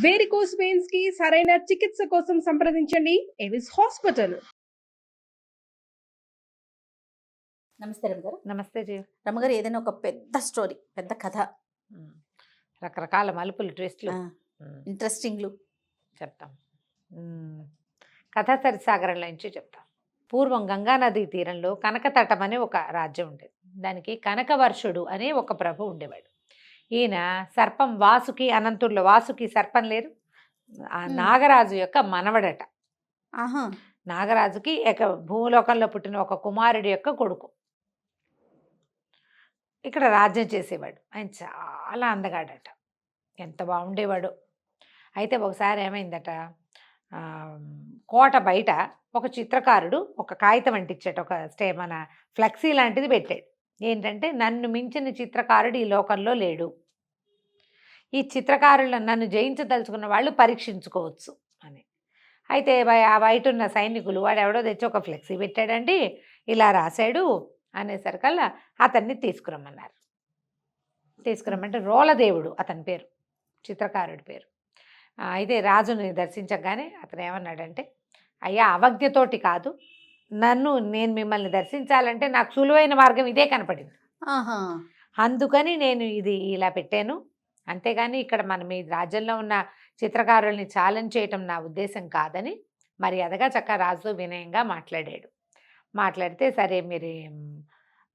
Varicose veins కి సరైన చికిత్స కోసం సంప్రదించండి ఎవిస్ హాస్పిటల్. నమస్తే రమగారు. నమస్తే జీ. రమగారు, ఏదైనా ఒక పెద్ద స్టోరీ, పెద్ద కథ, రకరకాల మలుపులు, ట్విస్ట్లు, ఇంట్రెస్టింగ్లు చెప్తాం. కథా సరిసాగరంలో నుంచి చెప్తాం. పూర్వం గంగానదీ తీరంలో కనకతటం అనే ఒక రాజ్యం ఉండేది. దానికి కనకవర్షుడు అనే ఒక ప్రభు ఉండేవాడు. ఈయన సర్పం వాసుకి, అనంతుల్లో వాసుకి సర్పం లేరు, ఆ నాగరాజు యొక్క మనవడట. నాగరాజుకి భూలోకంలో పుట్టిన ఒక కుమారుడి యొక్క కొడుకు. ఇక్కడ రాజ్యం చేసేవాడు. ఆయన చాలా అందగాడట, ఎంత బాగుండేవాడు. అయితే ఒకసారి ఏమైందట, కోట బయట ఒక చిత్రకారుడు ఒక కాగితం అంటించాడు, ఒక మన ఫ్లెక్సీ లాంటిది పెట్టాడు. ఏంటంటే, నన్ను మించిన చిత్రకారుడు ఈ లోకంలో లేడు, ఈ చిత్రకారులను నన్ను జయించదలుచుకున్న వాళ్ళు పరీక్షించుకోవచ్చు అని. అయితే ఆ బయట ఉన్న సైనికులు, వాడు ఎవడో తెచ్చి ఒక ఫ్లెక్సీ పెట్టాడండి, ఇలా రాశాడు అనేసరికల్లా అతన్ని తీసుకురమ్మన్నారు. తీసుకురమ్మంటే రోలదేవుడు అతని పేరు, చిత్రకారుడి పేరు. అయితే రాజుని దర్శించగానే అతను ఏమన్నాడంటే, అయ్యా, అవజ్ఞతోటి కాదు, నేను మిమ్మల్ని దర్శించాలంటే నాకు సులువైన మార్గం ఇదే కనపడింది, అందుకని నేను ఇది ఇలా పెట్టాను, అంతేగాని ఇక్కడ మీ రాజ్యంలో ఉన్న చిత్రకారుల్ని ఛాలెంజ్ చేయటం నా ఉద్దేశం కాదని మర్యాదగా చక్కగా రాజుతో వినయంగా మాట్లాడాడు. మాట్లాడితే, సరే మీరు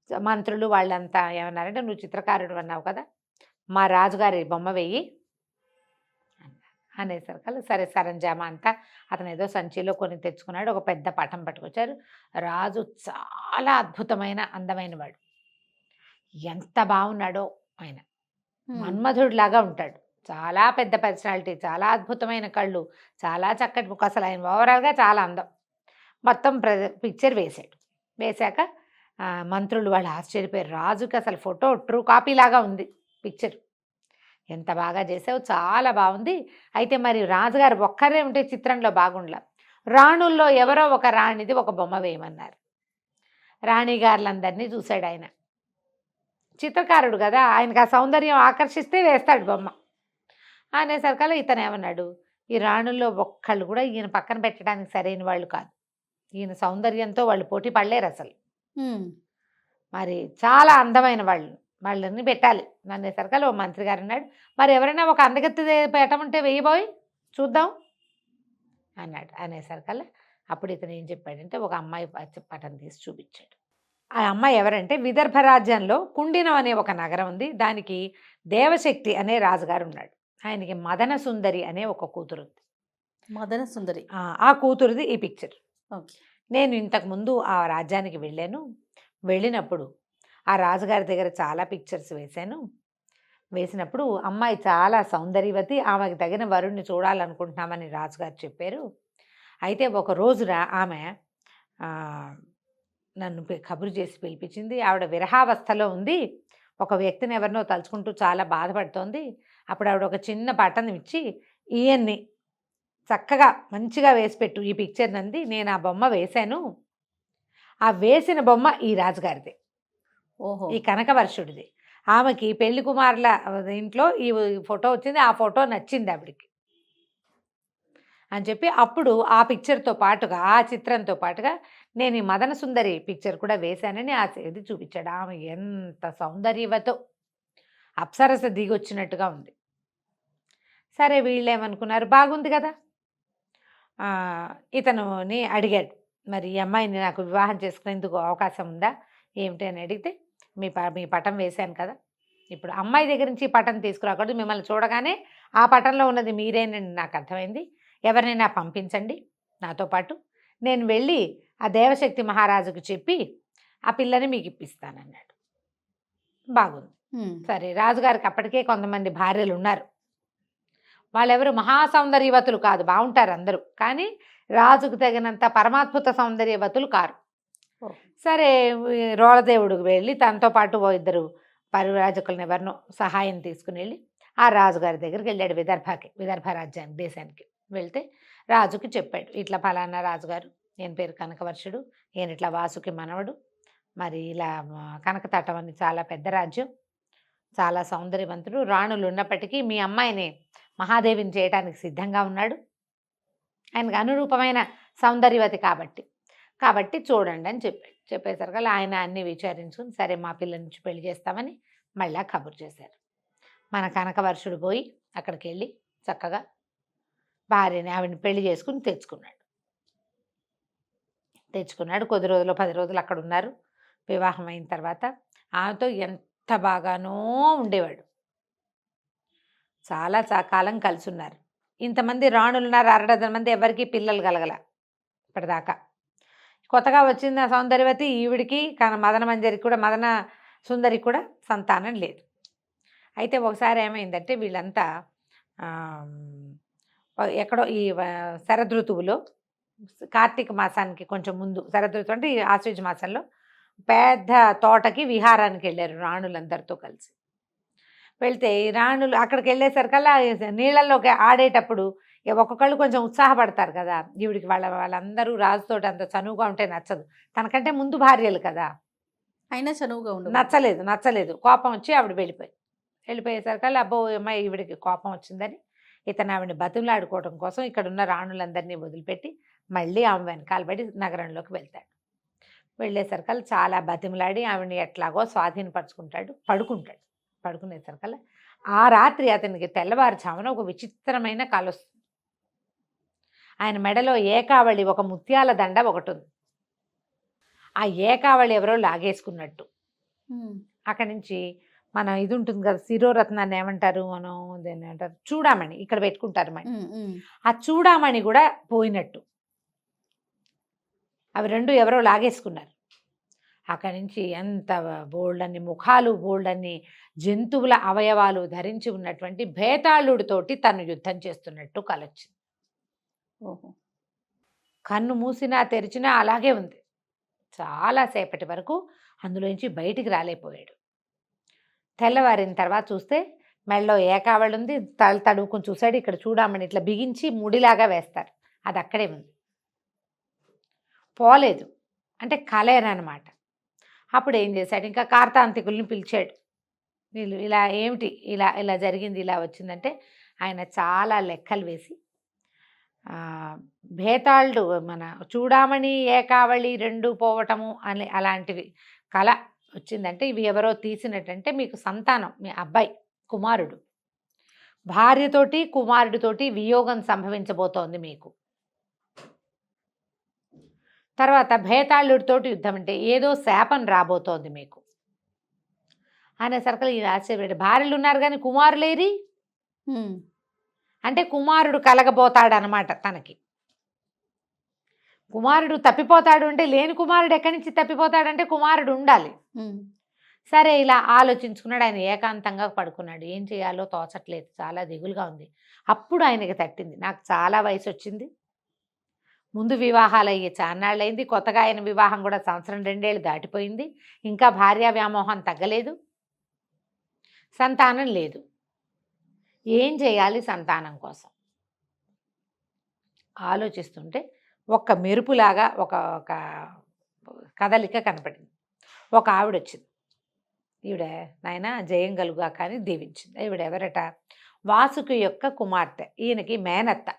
మంత్రులు వాళ్ళంతా ఏమన్నారంటే, నువ్వు చిత్రకారుడు అన్నావు కదా, మా రాజుగారి బొమ్మ వెయ్యి అనేసరికల్లా సరే సరంజామా అంతా అతను ఏదో సంచిలో కొని తెచ్చుకున్నాడు. ఒక పెద్ద పటం పట్టుకొచ్చారు. రాజు చాలా అద్భుతమైన అందమైన వాడు, ఎంత బాగున్నాడో ఆయన, మన్మధుడిలాగా ఉంటాడు, చాలా పెద్ద పర్సనాలిటీ, చాలా అద్భుతమైన కళ్ళు, చాలా చక్కటి ముఖం, అసలు ఆయన ఓవరాల్గా చాలా అందం. మొత్తం పిక్చర్ వేసాడు. వేశాక మంత్రులు వాళ్ళు ఆశ్చర్యపోయారు. రాజుకి అసలు ఫోటో ట్రూ కాపీ లాగా ఉంది పిక్చర్, ఎంత బాగా చేసావు, చాలా బాగుంది. అయితే మరి రాజుగారు ఒక్కరే ఉంటే చిత్రంలో బాగుండలా, రాణుల్లో ఎవరో ఒక రాణిది ఒక బొమ్మ వేయమన్నారు. రాణిగారులందరినీ చూశాడు ఆయన, చిత్రకారుడు కదా, ఆయనకు ఆ సౌందర్యం ఆకర్షిస్తే వేస్తాడు బొమ్మ అనేసరికల్లా ఇతను ఏమన్నాడు, ఈ రాణుల్లో ఒక్కళ్ళు కూడా ఈయన పక్కన పెట్టడానికి సరైన వాళ్ళు కాదు, ఈయన సౌందర్యంతో వాళ్ళు పోటీ పడలేరు అసలు, మరి చాలా అందమైన వాళ్ళని పెట్టాలి అనేసరికల్లా ఓ మంత్రి గారు అన్నాడు, మరి ఎవరైనా ఒక అందగత్తి పెట్టమంటే వెయ్యబోయి చూద్దాం అన్నాడు. అనేసరికల్లా అప్పుడు ఇతను ఏం చెప్పాడంటే, ఒక అమ్మాయి పటం తీసి చూపించాడు. ఆ అమ్మాయి ఎవరంటే, విదర్భ రాజ్యంలో కుండినం అనే ఒక నగరం ఉంది, దానికి దేవశక్తి అనే రాజుగారు ఉన్నాడు. ఆయనకి మదన సుందరి అనే ఒక కూతురు ఉంది. మదన సుందరి, ఆ కూతురుది ఈ పిక్చర్. నేను ఇంతకుముందు ఆ రాజ్యానికి వెళ్ళినప్పుడు ఆ రాజుగారి దగ్గర చాలా పిక్చర్స్ వేశాను. వేసినప్పుడు అమ్మాయి చాలా సౌందర్యవతి, ఆమెకు తగిన వరుణ్ణి చూడాలనుకుంటున్నామని రాజుగారు చెప్పారు. అయితే ఒక రోజున ఆమె నన్ను కబురు చేసి పిలిపించింది. ఆవిడ విరహావస్థలో ఉంది, ఒక వ్యక్తిని ఎవరినో తలుచుకుంటూ చాలా బాధపడుతోంది. అప్పుడు ఆవిడ ఒక చిన్న బటన్ ఇచ్చి, ఈయన్ని చక్కగా మంచిగా వేసిపెట్టు ఈ పిక్చర్ నంది, నేను ఆ బొమ్మ వేశాను, ఆ వేసిన బొమ్మ ఈ రాజుగారిది, ఈ కనకవర్షుడిది. ఆమెకి పెళ్లి కుమారుల ఇంట్లో ఈ ఫోటో వచ్చింది, ఆ ఫోటో నచ్చింది ఆవిడికి అని చెప్పి, అప్పుడు ఆ పిక్చర్తో పాటుగా, ఆ చిత్రంతో పాటుగా నేను ఈ మదన సుందరి పిక్చర్ కూడా వేశానని ఇది చూపించాడు. ఆమె ఎంత సౌందర్యవతో, అప్సరస దిగొచ్చినట్టుగా ఉంది. సరే వీళ్ళు ఏమనుకున్నారు, బాగుంది కదా, ఇతనుని అడిగాడు, మరి ఈ అమ్మాయిని నాకు వివాహం చేసుకునేందుకు అవకాశం ఉందా ఏమిటి అని అడిగితే, మీ పటం వేశాను కదా, ఇప్పుడు అమ్మాయి దగ్గర నుంచి పటం తీసుకురాకూడదు, మిమ్మల్ని చూడగానే ఆ పటంలో ఉన్నది మీరేనని నాకు అర్థమైంది, ఎవరినైనా పంపించండి నాతో పాటు, నేను వెళ్ళి ఆ దేవశక్తి మహారాజుకు చెప్పి ఆ పిల్లని మీకు ఇప్పిస్తానన్నాడు. బాగుంది. సరే, రాజుగారికి అప్పటికే కొంతమంది భార్యలు ఉన్నారు, వాళ్ళెవరు మహాసౌందర్యవతులు కాదు, బాగుంటారు అందరూ, కానీ రాజుకు తగినంత పరమాద్భుత సౌందర్యవతులు కారు. సరే, రోళదేవుడికి వెళ్ళి తనతో పాటు ఓ ఇద్దరు పరివ్రాజకులను ఎవరినో సహాయం తీసుకుని వెళ్ళి ఆ రాజుగారి దగ్గరికి వెళ్ళాడు, విదర్భ రాజ్యానికి, దేశానికి వెళ్తే రాజుకి చెప్పాడు, ఇట్లా ఫలానా రాజుగారు, నేను పేరు కనకవర్షుడు, నేను ఇట్లా వాసుకి మనవడు, మరి ఇలా కనకతటం అని చాలా పెద్ద రాజ్యం, చాలా సౌందర్యవంతుడు, రాణులు ఉన్నప్పటికీ మీ అమ్మాయిని మహాదేవిని చేయడానికి సిద్ధంగా ఉన్నాడు. ఆయనకు అనురూపమైన సౌందర్యవతి కాబట్టి చూడండి అని చెప్పేసరికి ఆయన అన్నీ విచారించుకుని సరే మా పిల్ల నుంచి పెళ్లి చేస్తామని మళ్ళా కబురు చేశారు. మన కనకవర్షుడు పోయి అక్కడికి వెళ్ళి చక్కగా భార్యని ఆవిడని పెళ్లి చేసుకుని తెచ్చుకున్నాడు. కొద్ది రోజులు 10 రోజులు అక్కడ ఉన్నారు. వివాహం అయిన తర్వాత ఆమెతో ఎంత బాగానో ఉండేవాడు. చాలా కాలం కలిసి ఉన్నారు. ఇంతమంది రాణులున్నారు, 60 మంది, ఎవరికి పిల్లలు కలగల ఇప్పటిదాకా. కొత్తగా వచ్చిన సౌందర్యవతి ఈవిడికి మదన మంజరికి కూడా, మదన సుందరికి కూడా సంతానం లేదు. అయితే ఒకసారి ఏమైందంటే వీళ్ళంతా ఎక్కడో ఈ శరదృతువులో కార్తీక మాసానికి కొంచెం ముందు, శరదృతువు అంటే ఈ ఆశ్వయుజ మాసంలో పెద్ద తోటకి విహారానికి వెళ్ళారు రాణులందరితో కలిసి. వెళ్తే ఈ రాణులు అక్కడికి వెళ్ళేసరికల్లా నీళ్ళల్లోకి ఆడేటప్పుడు ఒక్కొక్కళ్ళు కొంచెం ఉత్సాహపడతారు కదా. ఈవిడికి వాళ్ళందరూ రాజుతోటి అంత చనువుగా ఉంటే నచ్చదు. తనకంటే ముందు భార్యలు కదా, అయినా చనువుగా ఉండదు. నచ్చలేదు. కోపం వచ్చి ఆవిడ వెళ్ళిపోయేసరికల్లా అబ్బో అమ్మాయి ఈవిడికి కోపం వచ్చిందని ఇతను ఆవిడని బతులాడుకోవడం కోసం ఇక్కడ ఉన్న రాణులందరినీ వదిలిపెట్టి మళ్ళీ ఆమె వెనకాల పడి నగరంలోకి వెళ్తాడు. వెళ్ళేసరికల్లా చాలా బతిమలాడి ఆవిడని ఎట్లాగో స్వాధీనపరుచుకుంటాడు. పడుకునేసరికల్లా ఆ రాత్రి అతనికి తెల్లవారుజామున ఒక విచిత్రమైన కల వస్తుంది. ఆయన మెడలో ఏకావళి, ఒక ముత్యాల దండ ఒకటి ఉంది. ఆ ఏకావళి ఎవరో లాగేసుకున్నట్టు. అక్కడి నుంచి మనం ఇది ఉంటుంది కదా, శిరోరత్నాన్ని ఏమంటారు, మనం దాన్ని ఏమంటారు, చూడామణి, ఇక్కడ పెట్టుకుంటారు మణి. ఆ చూడామణి కూడా పోయినట్టు. అవి రెండు ఎవరో లాగేసుకున్నారు. అక్కడి నుంచి ఎంత బోల్డన్ని ముఖాలు, బోల్డన్ని జంతువుల అవయవాలు ధరించి ఉన్నటువంటి భేతాళుడితోటి తను యుద్ధం చేస్తున్నట్టు కలొచ్చింది. ఓహో. కన్ను మూసినా తెరిచినా అలాగే ఉంది. చాలాసేపటి వరకు అందులోంచి బయటికి రాలేకపోయాడు. తెల్లవారిన తర్వాత చూస్తే మెడలో ఏకావళి ఉంది. తడువుకుని చూశాడు. ఇక్కడ చూడమని ఇట్లా బిగించి ముడిలాగా వేస్తారు, అది అక్కడే ఉంది, పోలేదు. అంటే కలేనమాట. అప్పుడు ఏం చేశాడు, ఇంకా కార్తాంతికుల్ని పిలిచాడు. వీళ్ళు ఇలా ఏమిటి ఇలా జరిగింది, ఇలా వచ్చిందంటే ఆయన చాలా లెక్కలు వేసి భేతాళుడు మన చూడామణి ఏకావళి రెండు పోవటము అని అలాంటివి కళ వచ్చిందంటే ఇవి ఎవరో తీసినట్టంటే మీకు సంతానం, మీ అబ్బాయి కుమారుడు, భార్యతోటి కుమారుడితోటి వియోగం సంభవించబోతోంది మీకు. తర్వాత భేతాళుడితోటి యుద్ధం అంటే ఏదో శాపం రాబోతోంది మీకు అనేసరికి ఈ ఆశ్చర్యపడి, భార్యలు ఉన్నారు కానీ కుమారులేరి అంటే కుమారుడు కలగబోతాడనమాట. తనకి కుమారుడు తప్పిపోతాడు అంటే, లేని కుమారుడు ఎక్కడి నుంచి తప్పిపోతాడంటే కుమారుడు ఉండాలి. సరే ఇలా ఆలోచించుకున్నాడు. ఆయన ఏకాంతంగా పడుకున్నాడు. ఏం చేయాలో తోచట్లేదు, చాలా దిగులుగా ఉంది. అప్పుడు ఆయనకి తట్టింది, నాకు చాలా వయసు వచ్చింది, ముందు వివాహాలు అయ్యి చాన్నాళ్ళైంది, కొత్తగా ఆయన వివాహం కూడా 1-2 ఏళ్ళు దాటిపోయింది, ఇంకా భార్యా వ్యామోహం తగ్గలేదు, సంతానం లేదు, ఏం చేయాలి సంతానం కోసం ఆలోచిస్తుంటే ఒక్క మెరుపులాగా ఒక కదలిక కనపడింది. ఒక ఆవిడ వచ్చింది. ఈవిడ నాయన జయం కలుగా కానీ దీవించింది. ఈవిడ ఎవరట, వాసుకి యొక్క కుమార్తె, ఈయనకి మేనత్త.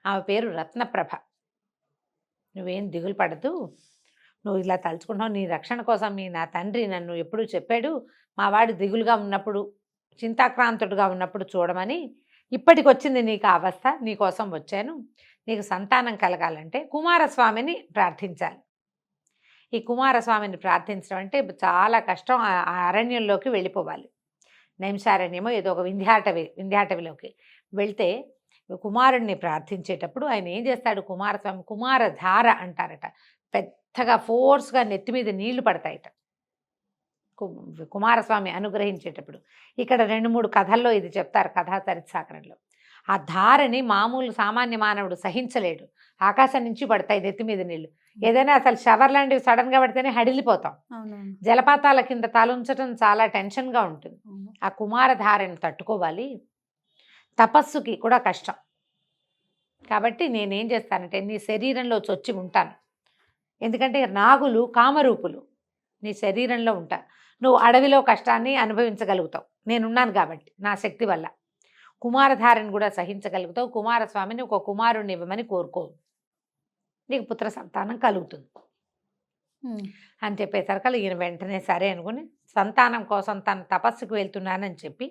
ఆమె పేరు రత్నప్రభ. నువ్వేం దిగులు పడదు, నువ్వు ఇలా తలుచుకుంటావు, నీ రక్షణ కోసం నా తండ్రి నన్ను ఎప్పుడూ చెప్పాడు, మా వాడు దిగులుగా ఉన్నప్పుడు, చింతాక్రాంతుడుగా ఉన్నప్పుడు చూడమని. ఇప్పటికి వచ్చింది నీకు అవస్థ, నీకోసం వచ్చాను. నీకు సంతానం కలగాలంటే కుమారస్వామిని ప్రార్థించాలి. ఈ కుమారస్వామిని ప్రార్థించడం అంటే చాలా కష్టం. ఆ అరణ్యంలోకి వెళ్ళిపోవాలి, నైమిషారణ్యమో ఏదో ఒక వింధ్యాటవిలోకి వెళ్తే కుమారుడిని ప్రార్థించేటప్పుడు ఆయన ఏం చేస్తాడు, కుమారస్వామి కుమారధార అంటారట, పెద్దగా ఫోర్స్గా నెత్తి మీద నీళ్లు పడతాయట కుమారస్వామి అనుగ్రహించేటప్పుడు. ఇక్కడ 2-3 కథల్లో ఇది చెప్తారు, కథా చరిత్సాకరంలో. ఆ ధారని మామూలు సామాన్య మానవుడు సహించలేడు. ఆకాశం నుంచి పడతాయి నెత్తి మీద నీళ్లు. ఏదైనా అసలు షవర్ లాంటివి సడన్గా పడితేనే హడిలిపోతాం. జలపాతాల కింద తలుంచడం చాలా టెన్షన్గా ఉంటుంది. ఆ కుమారధారని తట్టుకోవాలి, తపస్సుకి కూడా కష్టం. కాబట్టి నేనేం చేస్తానంటే నీ శరీరంలో చొచ్చి ఉంటాను, ఎందుకంటే నాగులు కామరూపులు, నీ శరీరంలో ఉంటా, నువ్వు అడవిలో కష్టాన్ని అనుభవించగలుగుతావు, నేనున్నాను కాబట్టి నా శక్తి వల్ల. కుమారధారని కూడా సహించగలుగుతావు, కుమారస్వామిని ఒక కుమారుణ్ణి ఇవ్వమని కోరుకో, నీకు పుత్ర సంతానం కలుగుతుంది అని చెప్పేసరికి ఈయన వెంటనే సరే అనుకుని సంతానం కోసం తన తపస్సుకు వెళ్తున్నానని చెప్పి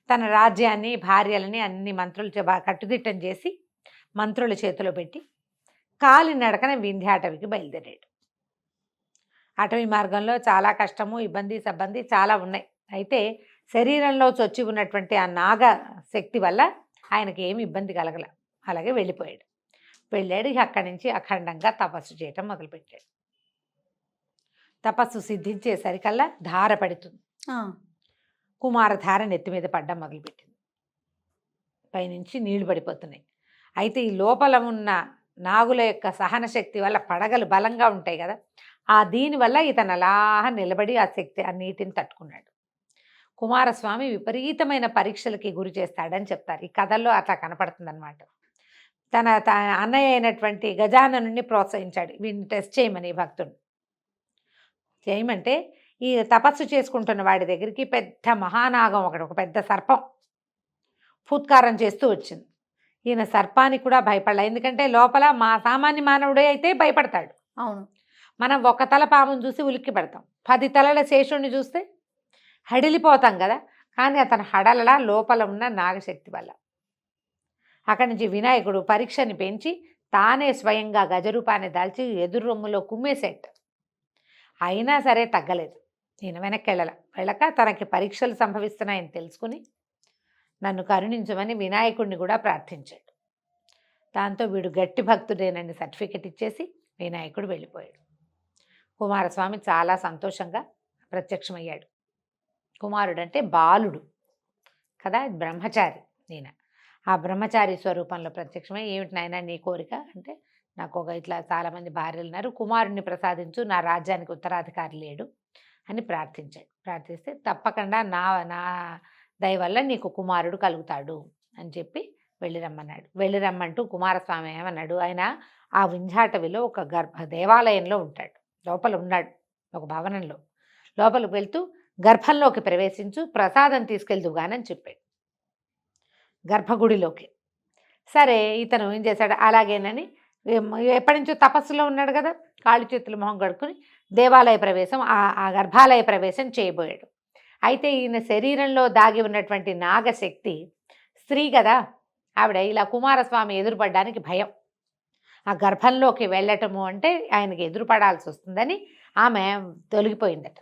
తన రాజ్యాన్ని భార్యలని అన్ని మంత్రులు కట్టుదిట్టం చేసి మంత్రుల చేతిలో పెట్టి కాలినడకన వింధ్యాటవికి బయలుదేరాడు. అటవీ మార్గంలో చాలా కష్టము, ఇబ్బంది సబ్బంది చాలా ఉన్నాయి. అయితే శరీరంలో చొచ్చి ఉన్నటువంటి ఆ నాగ శక్తి వల్ల ఆయనకి ఏమి ఇబ్బంది కలగల. అలాగే వెళ్ళిపోయాడు. వెళ్ళాడు. అక్కడి నుంచి అఖండంగా తపస్సు చేయటం మొదలుపెట్టాడు. తపస్సు సిద్ధించేసరికల్లా ధార పడుతుంది. కుమారధార నెత్తి మీద పడ్డం మొదలుపెట్టింది. పైనుంచి నీళ్లు పడిపోతున్నాయి. అయితే ఈ లోపల ఉన్న నాగుల యొక్క సహన శక్తి వల్ల పడగలు బలంగా ఉంటాయి కదా, ఆ దీనివల్ల ఇతను అలా నిలబడి ఆ శక్తి ఆ నీటిని తట్టుకున్నాడు. కుమారస్వామి విపరీతమైన పరీక్షలకి గురి చేస్తాడని చెప్తారు. ఈ కథల్లో అట్లా కనపడుతుంది అనమాట. తన అన్నయ్య అయినటువంటి గజాననుని ప్రోత్సహించాడు, వీడిని టెస్ట్ చేయమని భక్తుడు. చేయమంటే ఈ తపస్సు చేసుకుంటున్న వాడి దగ్గరికి పెద్ద మహానాగం ఒకటి, ఒక పెద్ద సర్పం ఫుత్కారం చేస్తూ వచ్చింది. ఈయన సర్పానికి కూడా భయపడలే. ఎందుకంటే లోపల సామాన్య మానవుడే అయితే భయపడతాడు. అవును, మనం ఒక తల పామును చూసి ఉలిక్కి పెడతాం, 10 తలల శేషుణ్ణి చూస్తే హడిలిపోతాం కదా. కానీ అతను హడలలా లోపల ఉన్న నాగశక్తి వల్ల. అక్కడి నుంచి వినాయకుడు పరీక్షని పెంచి తానే స్వయంగా గజరూపాన్ని దాల్చి ఎదురు రొమ్ములో కుమ్మేసేట. అయినా సరే తగ్గలేదు. నేను వెనక్కి వెళ్ళక తనకి పరీక్షలు సంభవిస్తున్నాయని తెలుసుకుని నన్ను కరుణించమని వినాయకుడిని కూడా ప్రార్థించాడు. దాంతో వీడు గట్టి భక్తుడేనని సర్టిఫికెట్ ఇచ్చేసి వినాయకుడు వెళ్ళిపోయాడు. కుమారస్వామి చాలా సంతోషంగా ప్రత్యక్షమయ్యాడు. కుమారుడు అంటే బాలుడు కదా, బ్రహ్మచారి. నేను ఆ బ్రహ్మచారి స్వరూపంలో ప్రత్యక్షమై, ఏమిటి నాయనా నీ కోరిక అంటే, నాకు ఒక ఇట్లా చాలామంది భార్యలు ఉన్నారు, కుమారుడిని ప్రసాదించు, నా రాజ్యానికి ఉత్తరాధికారి లేడు అని ప్రార్థించాడు. ప్రార్థిస్తే తప్పకుండా నా దయ వల్ల నీకు కుమారుడు కలుగుతాడు అని చెప్పి వెళ్ళిరమ్మన్నాడు. వెళ్ళిరమ్మంటూ కుమారస్వామి ఏమన్నాడు, ఆయన ఆ వింధ్యాటవిలో ఒక దేవాలయంలో ఉంటాడు, లోపల ఉన్నాడు ఒక భవనంలో. లోపలికి వెళ్తూ గర్భంలోకి ప్రవేశించు, ప్రసాదం తీసుకెళ్దుగానని చెప్పాడు గర్భగుడిలోకి. సరే ఇతను ఏం చేశాడు, అలాగేనని ఎప్పటి నుంచో తపస్సులో ఉన్నాడు కదా, కాళ్ళు చేతులు మొహం కడుక్కుని దేవాలయ ప్రవేశం ఆ గర్భాలయ ప్రవేశం చేయబోయాడు. అయితే ఈయన శరీరంలో దాగి ఉన్నటువంటి నాగశక్తి స్త్రీ కదా, ఆవిడ ఇలా కుమారస్వామి ఎదురుపడడానికి భయం. ఆ గర్భంలోకి వెళ్ళటము అంటే ఆయనకి ఎదురుపడాల్సి వస్తుందని ఆమె తొలగిపోయిందట,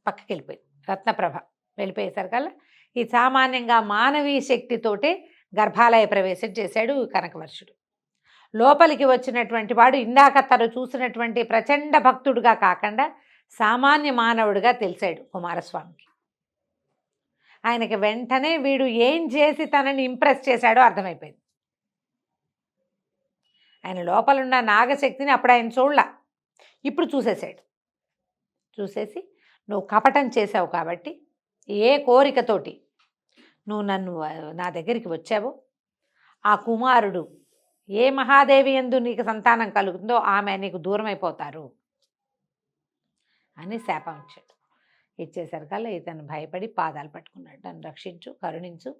పక్కకి వెళ్ళిపోయింది. రత్నప్రభ వెళ్ళిపోయేసరికల్లా ఈ సామాన్యంగా మానవీ శక్తితోటే గర్భాలయ ప్రవేశం చేశాడు కనకవర్షుడు. లోపలికి వచ్చినటువంటి వాడు ఇందాక తను చూసినటువంటి ప్రచండ భక్తుడుగా కాకుండా సామాన్య మానవుడిగా తెలిసాడు కుమారస్వామికి. ఆయనకి వెంటనే వీడు ఏం చేసి తనని ఇంప్రెస్ చేశాడో అర్థమైపోయింది. ఆయన లోపలున్న నాగశక్తిని అప్పుడు ఆయన చూడలా, ఇప్పుడు చూసేశాడు. చూసేసి, నువ్వు కపటం చేసావు కాబట్టి, ఏ కోరికతోటి నువ్వు నా దగ్గరికి వచ్చావో ఆ కుమారుడు ఏ మహాదేవి యందు నీకు సంతానం కలుగుతుందో ఆమె నీకు దూరం అయిపోతారు అని శాపం ఇచ్చాడు. ఇచ్చేసరికల్లా ఇతను భయపడి పాదాలు పట్టుకున్నాడు, నన్ను రక్షించు, కరుణించు,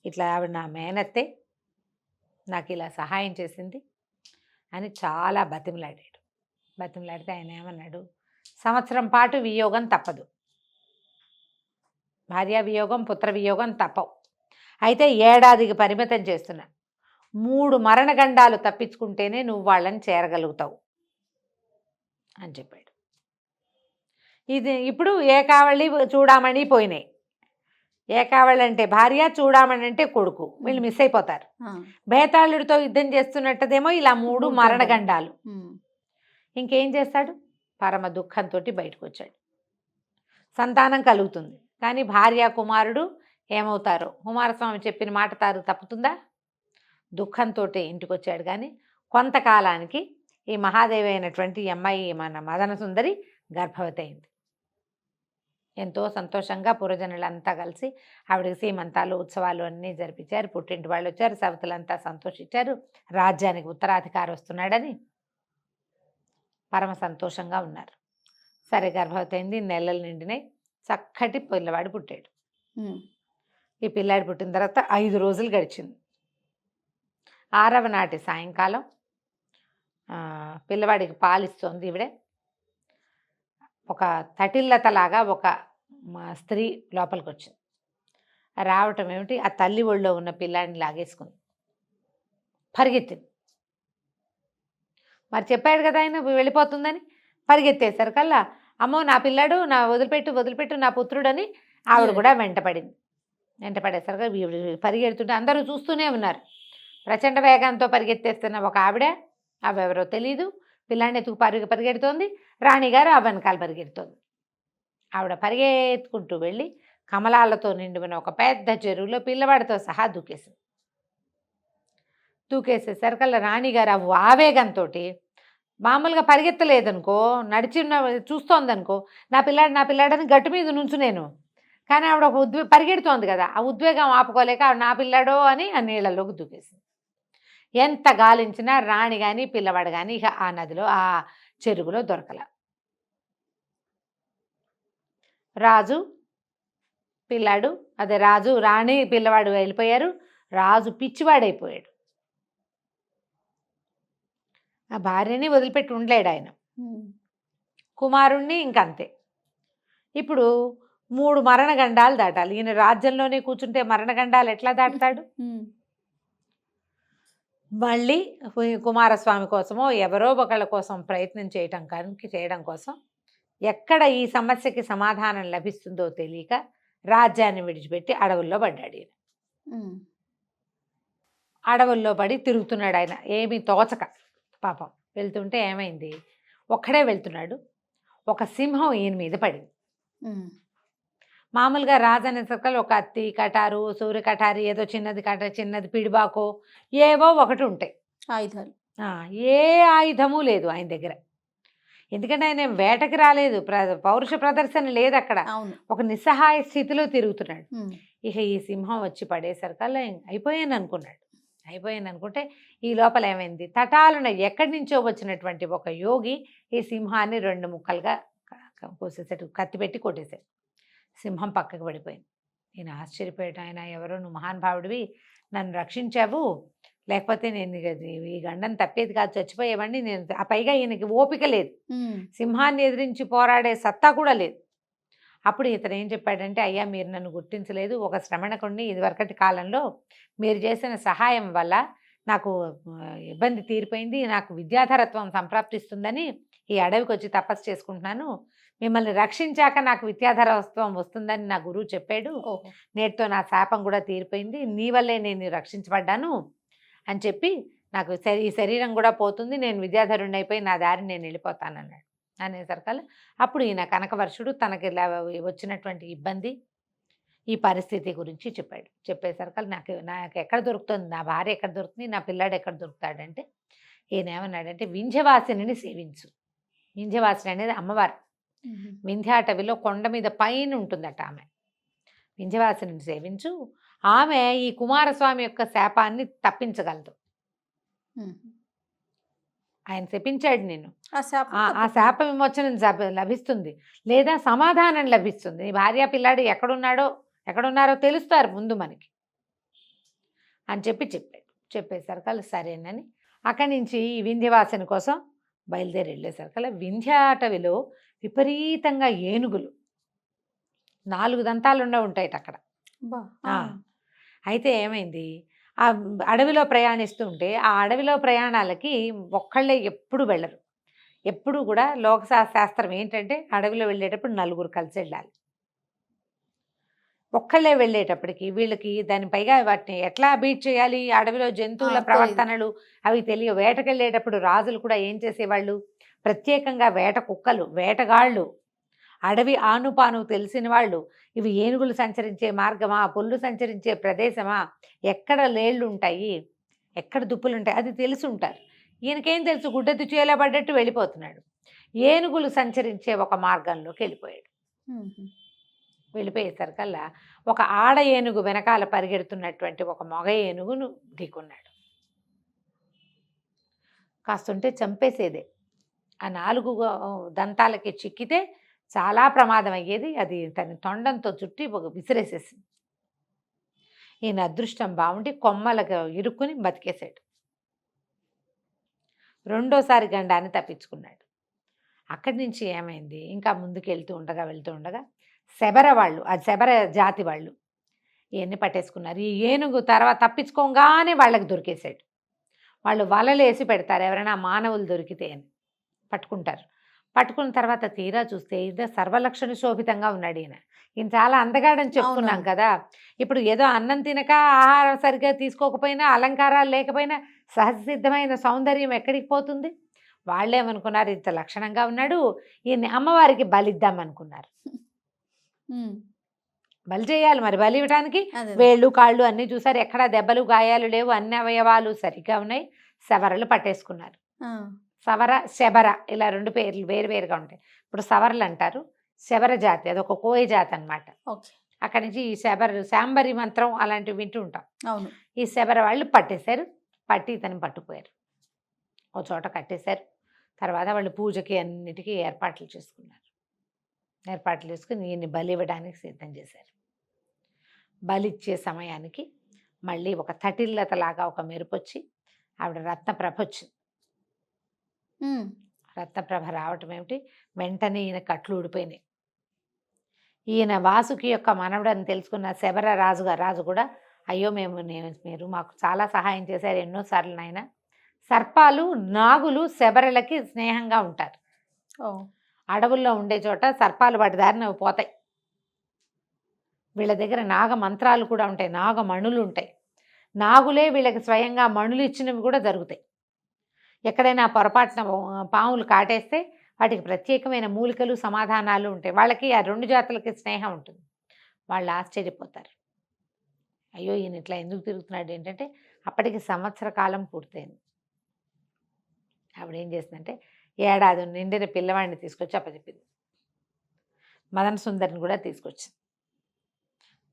ఇట్లా ఆవిడ నా మేనత్తే, నాకు ఇలా సహాయం చేసింది అని చాలా బతిమలాడాడు. బతిమలాడితే ఆయన ఏమన్నాడు, సంవత్సరం పాటు వియోగం తప్పదు, భార్యా వియోగం పుత్ర వియోగం తప్పవు, అయితే ఏడాదికి పరిమితం చేస్తున్నా, 3 మరణగండాలు తప్పించుకుంటేనే నువ్వు వాళ్ళని చేరగలుగుతావు అని చెప్పాడు. ఇది ఇప్పుడు ఏకావళి చూడామణి పోయినాయి. ఏకావళి అంటే భార్య, చూడామణి అంటే కొడుకు, వీళ్ళు మిస్ అయిపోతారు. బేతాళుడితో యుద్ధం చేస్తున్నట్టదేమో ఇలా 3 మరణగండాలు. ఇంకేం చేస్తాడు, పరమ దుఃఖంతో బయటకు వచ్చాడు. సంతానం కలుగుతుంది, కానీ భార్య కుమారుడు ఏమవుతారో, కుమారస్వామి చెప్పిన మాట తప్పుతుందా, దుఃఖంతో ఇంటికి వచ్చాడు. కానీ కొంతకాలానికి ఈ మహాదేవి అయినటువంటి అమ్మాయి మన మదన సుందరి గర్భవతి అయింది. ఎంతో సంతోషంగా పురజనులంతా కలిసి ఆవిడకి సీమంతాలు ఉత్సవాలు అన్నీ జరిపించారు. పుట్టింటి వాళ్ళు వచ్చారు, సవతులంతా సంతోషించారు. రాజ్యానికి ఉత్తరాధికారి వస్తున్నాడని పరమ సంతోషంగా ఉన్నారు. సరే గర్భవతి అయింది, నెలలు నిండినాయి, చక్కటి పిల్లవాడు పుట్టాడు. ఈ పిల్లాడి పుట్టిన తర్వాత 5 రోజులు గడిచింది. 6వ నాటి సాయంకాలం పిల్లవాడికి పాలిస్తోంది ఈవిడే. ఒక తటిల్లతలాగా ఒక స్త్రీ లోపలికి వచ్చింది. రావటం ఏమిటి, ఆ తల్లి ఒళ్ళో ఉన్న పిల్లాడిని లాగేసుకుంది, పరిగెత్తింది. మరి చెప్పాడు కదా ఆయన వెళ్ళిపోతుందని. పరిగెత్తేసరికల్లా అమ్మో నా పిల్లాడు, నా వదిలిపెట్టు నా పుత్రుడని ఆవిడ కూడా వెంటపడింది. వెంటపడేసరికి పరిగెడుతుంటే అందరూ చూస్తూనే ఉన్నారు. ప్రచండ వేగంతో పరిగెత్తేస్తున్న ఒక ఆవిడ, అవెవరో తెలీదు, పిల్లాడిని ఎత్తుకు పరిగెడుతోంది. రాణిగారు ఆ వెనకాల పరిగెడుతోంది. ఆవిడ పరిగెత్తుకుంటూ వెళ్ళి కమలాలతో నిండిన ఒక పెద్ద చెరువులో పిల్లవాడితో సహా దూకేసేసరికల్లా రాణిగారు ఆవేగంతో, మామూలుగా పరిగెత్తలేదనుకో, నడిచి చూస్తోందనుకో, నా పిల్లాడని గట్టు మీద నేను, కానీ ఆవిడ ఒక పరిగెడుతోంది కదా, ఆ ఉద్వేగం ఆపుకోలేక ఆవిడ నా పిల్లాడో అని ఆ నీళ్ళలోకి దూకేసింది. ఎంత గాలించినా రాణి కానీ పిల్లవాడు కానీ ఇక ఆ నదిలో ఆ చెరువులో దొరకల. రాజు పిల్లాడు, అదే రాజు రాణి పిల్లవాడు వెళ్ళిపోయారు. రాజు పిచ్చివాడైపోయాడు. ఆ భార్యని వదిలిపెట్టి ఉండలేడు ఆయన. కుమారుణ్ణి ఇంకంతే. ఇప్పుడు 3 మరణగండాలు దాటాలి. ఈయన రాజ్యంలోనే కూర్చుంటే మరణగండాలు ఎట్లా దాటుతాడు? మళ్ళీ కుమారస్వామి కోసమో ఎవరో ఒకళ్ళ కోసం ప్రయత్నం చేయడం కోసం ఎక్కడ ఈ సమస్యకి సమాధానం లభిస్తుందో తెలియక రాజ్యాన్ని విడిచిపెట్టి అడవుల్లో పడ్డాడు ఈయన. అడవుల్లో పడి తిరుగుతున్నాడు ఆయన, ఏమీ తోచక. పాపం వెళ్తుంటే ఏమైంది, ఒక్కడే వెళ్తున్నాడు, ఒక సింహం ఈయన మీద పడింది. మామూలుగా రాజనే సర్కల్ ఒక అత్తి కటారు, సూర్య కటారి, ఏదో చిన్నది పిడిబాకో ఏవో ఒకటి ఉంటాయి ఆయుధాలు. ఏ ఆయుధము లేదు ఆయన దగ్గర. ఎందుకంటే ఆయన వేటకి రాలేదు, పౌరుష ప్రదర్శన లేదు అక్కడ. ఒక నిస్సహాయ స్థితిలో తిరుగుతున్నాడు. ఇక ఈ సింహం వచ్చి పడేసరికల్లా అయిపోయాను అనుకుంటే ఈ లోపల ఏమైంది, తటాలున ఎక్కడి నుంచో వచ్చినటువంటి ఒక యోగి ఈ సింహాన్ని 2 ముక్కలుగా కోసేసాడు, కత్తి పెట్టి కొట్టేశాడు. సింహం పక్కకు పడిపోయింది. నేను ఆశ్చర్యపోయాడు. ఆయన ఎవరో, నువ్వు మహానుభావుడివి, నన్ను రక్షించావు, లేకపోతే నేను ఈ గండం తప్పేది కాదు, చచ్చిపోయేవాడిని నేను. ఆ పైగా ఈయనకి ఓపిక లేదు, సింహాన్ని ఎదిరించి పోరాడే సత్తా కూడా లేదు. అప్పుడు ఇతను ఏం చెప్పాడంటే, అయ్యా మీరు నన్ను గుర్తించలేదు, ఒక శ్రమణకుడిని ఇదివరకటి కాలంలో మీరు చేసిన సహాయం వల్ల నాకు ఇబ్బంది తీరిపోయింది, నాకు విద్యాధరత్వం సంప్రాప్తిస్తుందని ఈ అడవికి వచ్చి తపస్సు చేసుకుంటున్నాను, మిమ్మల్ని రక్షించాక నాకు విద్యాధరత్వం వస్తుందని నా గురువు చెప్పాడు, నేటితో నా శాపం కూడా తీరిపోయింది, నీ వల్లే నేను రక్షించబడ్డాను అని చెప్పి నాకు ఈ శరీరం కూడా పోతుంది, నేను విద్యాధరుణ్ణి అయిపోయి నా దారిని నేను వెళ్ళిపోతానన్నాడు. అనేసరికల్లా అప్పుడు ఈయన కనకవర్షుడు తనకి వచ్చినటువంటి ఇబ్బంది, ఈ పరిస్థితి గురించి చెప్పాడు. చెప్పేసరికల్లా నాకు ఎక్కడ దొరుకుతుంది, నా భార్య ఎక్కడ దొరుకుతుంది, నా పిల్లాడు ఎక్కడ దొరుకుతాడంటే, ఈయన ఏమన్నాడంటే, వింధ్యవాసిని సేవించు. వింధ్యవాసిని అనేది అమ్మవారు. వింధ్యాటవిలో కొండ మీద పైన ఉంటుందట ఆమె. వింధ్యవాసిని సేవించు, ఆమె ఈ కుమారస్వామి యొక్క శాపాన్ని తప్పించగలదు. ఆయన శపించాడు నేను, ఆ శాప విమోచనం లభిస్తుంది, లేదా సమాధానం లభిస్తుంది. నీ భార్య పిల్లాడు ఎక్కడున్నారో తెలుస్తారు ముందు మనకి అని చెప్పాడు. చెప్పేసరికల్లా సరేనని అక్కడి నుంచి ఈ వింధ్యవాసిని కోసం బయలుదేరి వెళ్ళేసరికల్లా వింధ్యాటవిలో విపరీతంగా ఏనుగులు 4 దంతాలు ఉంటాయి అక్కడ. అయితే ఏమైంది, ఆ అడవిలో ప్రయాణిస్తుంటే ఆ అడవిలో ప్రయాణాలకి ఒక్కళ్ళే ఎప్పుడు వెళ్ళరు. ఎప్పుడు కూడా లోకశాస్త్రం ఏంటంటే, అడవిలో వెళ్ళేటప్పుడు 4 కలిసి వెళ్ళాలి. ఒక్కళ్ళే వెళ్ళేటప్పటికి వీళ్ళకి దాని పైగా వాటిని ఎట్లా బీట్ చేయాలి, అడవిలో జంతువుల ప్రవర్తనలు అవి తెలియ. వేటకెళ్ళేటప్పుడు రాజులు కూడా ఏం చేసేవాళ్ళు, ప్రత్యేకంగా వేట కుక్కలు, వేటగాళ్ళు, అడవి ఆనుపాను తెలిసిన వాళ్ళు, ఇవి ఏనుగులు సంచరించే మార్గమా, పుల్లు సంచరించే ప్రదేశమా, ఎక్కడ లేళ్ళు ఉంటాయి, ఎక్కడ దుప్పులు ఉంటాయి, అది తెలిసి ఉంటారు. ఈయనకేం తెలుసు, గుడ్డెద్దు చేలా పడ్డట్టు వెళ్ళిపోతున్నాడు. ఏనుగులు సంచరించే ఒక మార్గంలోకి వెళ్ళిపోయాడు. వెళ్ళిపోయేసరికల్లా ఒక ఆడ ఏనుగు వెనకాల పరిగెడుతున్నటువంటి ఒక మగ ఏనుగును ఢీకున్నాడు. కాస్తుంటే చంపేసేదే. ఆ 4 దంతాలకి చిక్కితే చాలా ప్రమాదం అయ్యేది. అది తన తొండంతో చుట్టి విసిరేసేసింది. ఈయన అదృష్టం బాగుండి కొమ్మలకు ఇరుక్కుని బతికేశాడు. రెండోసారి గండాన్ని తప్పించుకున్నాడు. అక్కడి నుంచి ఏమైంది, ఇంకా ముందుకు వెళ్తూ ఉండగా శబర వాళ్ళు, అది శబర జాతి వాళ్ళు ఇవన్నీ పట్టేసుకున్నారు. ఈ ఏనుగు తర్వాత తప్పించుకోగానే వాళ్ళకి దొరికేశాడు. వాళ్ళు వలలేసి పెడతారు, ఎవరైనా మానవులు దొరికితే అని పట్టుకుంటారు. పట్టుకున్న తర్వాత తీరా చూస్తే ఇది సర్వలక్షణ శోభితంగా ఉన్నాడు ఈయన చాలా అందగాడని చెప్పుకున్నాం కదా. ఇప్పుడు ఏదో అన్నం తినక ఆహారం సరిగ్గా తీసుకోకపోయినా అలంకారాలు లేకపోయినా సహజసిద్ధమైన సౌందర్యం ఎక్కడికి పోతుంది? వాళ్ళేమనుకున్నారు, ఇంత లక్షణంగా ఉన్నాడు, ఈయన్ని అమ్మవారికి బలిద్దామనుకున్నారు. బలి చేయాలి మరి, బలి ఇవ్వడానికి వేళ్ళు కాళ్ళు అన్నీ చూసారు, ఎక్కడా దెబ్బలు గాయాలు లేవు, అన్ని అవయవాలు సరిగ్గా ఉన్నాయి. శబరలు పట్టేసుకున్నారు. సవర శబర ఇలా రెండు పేర్లు వేరువేరుగా ఉంటాయి. ఇప్పుడు సవరలు అంటారు, శబర జాతి అదొక కోయ జాతి అనమాట. అక్కడి నుంచి ఈ శాంబరి మంత్రం అలాంటివి వింటూ ఉంటాం. అవును. ఈ శబర వాళ్ళు పట్టేశారు, పట్టి ఇతను పట్టుకుపోయారు, ఓ చోట కట్టేశారు. తర్వాత వాళ్ళు పూజకి అన్నిటికీ ఏర్పాట్లు చేసుకున్నారు. ఏర్పాట్లు చేసుకుని ఈయన్ని బలి ఇవ్వడానికి సిద్ధం చేశారు. బలిచ్చే సమయానికి మళ్ళీ ఒక తటిల్లతలాగా ఒక మెరుపు వచ్చి ఆవిడ రత్నప్రభ వచ్చింది. రత్నప్రభ రావటం ఏమిటి, వెంటనే ఈయన కట్లు ఊడిపోయినాయి. ఈయన వాసుకి యొక్క మనవడని తెలుసుకున్న శబర రాజు కూడా, అయ్యో మీరు మాకు చాలా సహాయం చేశారు ఎన్నోసార్లు నాయన. సర్పాలు నాగులు శబరలకి స్నేహంగా ఉంటారు. అడవుల్లో ఉండే చోట సర్పాలు వాటి దారిన పోతాయి. వీళ్ళ దగ్గర నాగ మంత్రాలు కూడా ఉంటాయి, నాగమణులు ఉంటాయి. నాగులే వీళ్ళకి స్వయంగా మణులు ఇచ్చినవి కూడా జరుగుతాయి. ఎక్కడైనా పొరపాటున పాములు కాటేస్తే వాటికి ప్రత్యేకమైన మూలికలు సమాధానాలు ఉంటాయి. వాళ్ళకి ఆ రెండు జాతులకి స్నేహం ఉంటుంది. వాళ్ళు ఆశ్చర్యపోతారు, అయ్యో ఈయన ఇట్లా ఎందుకు తిరుగుతున్నాడు ఏంటంటే అప్పటికి సంవత్సర కాలం పూర్తయింది. ఆవిడ ఏం చేసిందంటే ఏడాది నిండిన పిల్లవాడిని తీసుకొచ్చి అప్పచెప్పింది. మదన సుందరిని కూడా తీసుకొచ్చింది.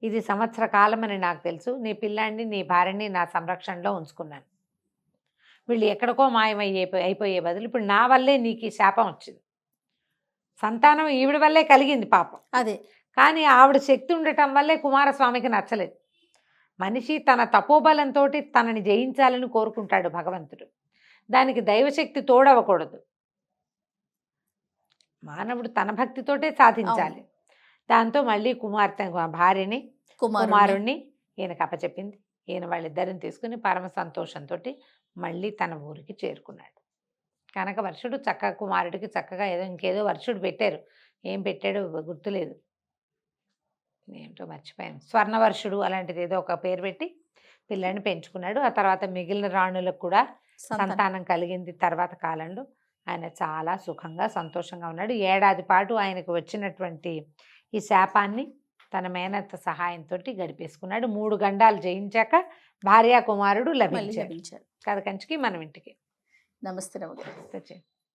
ఇది సంవత్సర కాలం అని నాకు తెలుసు, నీ పిల్లాడిని నీ భార్యని నా సంరక్షణలో ఉంచుకున్నాను. వీళ్ళు ఎక్కడికో అయిపోయే బదులు ఇప్పుడు నా వల్లే నీకు ఈ శాపం వచ్చింది. సంతానం ఈవిడ వల్లే కలిగింది పాపం, అదే. కానీ ఆవిడ శక్తి ఉండటం వల్లే కుమారస్వామికి నచ్చలేదు. మనిషి తన తపోబలంతో తనని జయించాలని కోరుకుంటాడు భగవంతుడు, దానికి దైవశక్తి తోడవకూడదు. మానవుడు తన భక్తితోటే సాధించాలి. దాంతో మళ్ళీ భార్యని కుమారుణ్ణి ఈయనకు అప్పచెప్పింది. ఈయన వాళ్ళిద్దరిని తీసుకుని పరమ సంతోషంతో మళ్ళీ తన ఊరికి చేరుకున్నాడు. కనకవర్షుడు చక్కగా కుమారుడికి చక్కగా ఇంకేదో వర్షుడు పెట్టారు, ఏం పెట్టాడో గుర్తులేదు, ఏమిటో మర్చిపోయాను, స్వర్ణవర్షుడు అలాంటిది ఏదో ఒక పేరు పెట్టి పిల్లాడిని పెంచుకున్నాడు. ఆ తర్వాత మిగిలిన రాణులకు కూడా సంతానం కలిగింది. తర్వాత కాలంలో ఆయన చాలా సుఖంగా సంతోషంగా ఉన్నాడు. ఏడాది పాటు ఆయనకు వచ్చినటువంటి ఈ శాపాన్ని తన మేనత్త సహాయంతో గడిపేసుకున్నాడు. 3 గండాలు జయించాక భార్యా కుమారుడు లభించారు. కథ కంచికి మనం ఇంటికి. నమస్తే.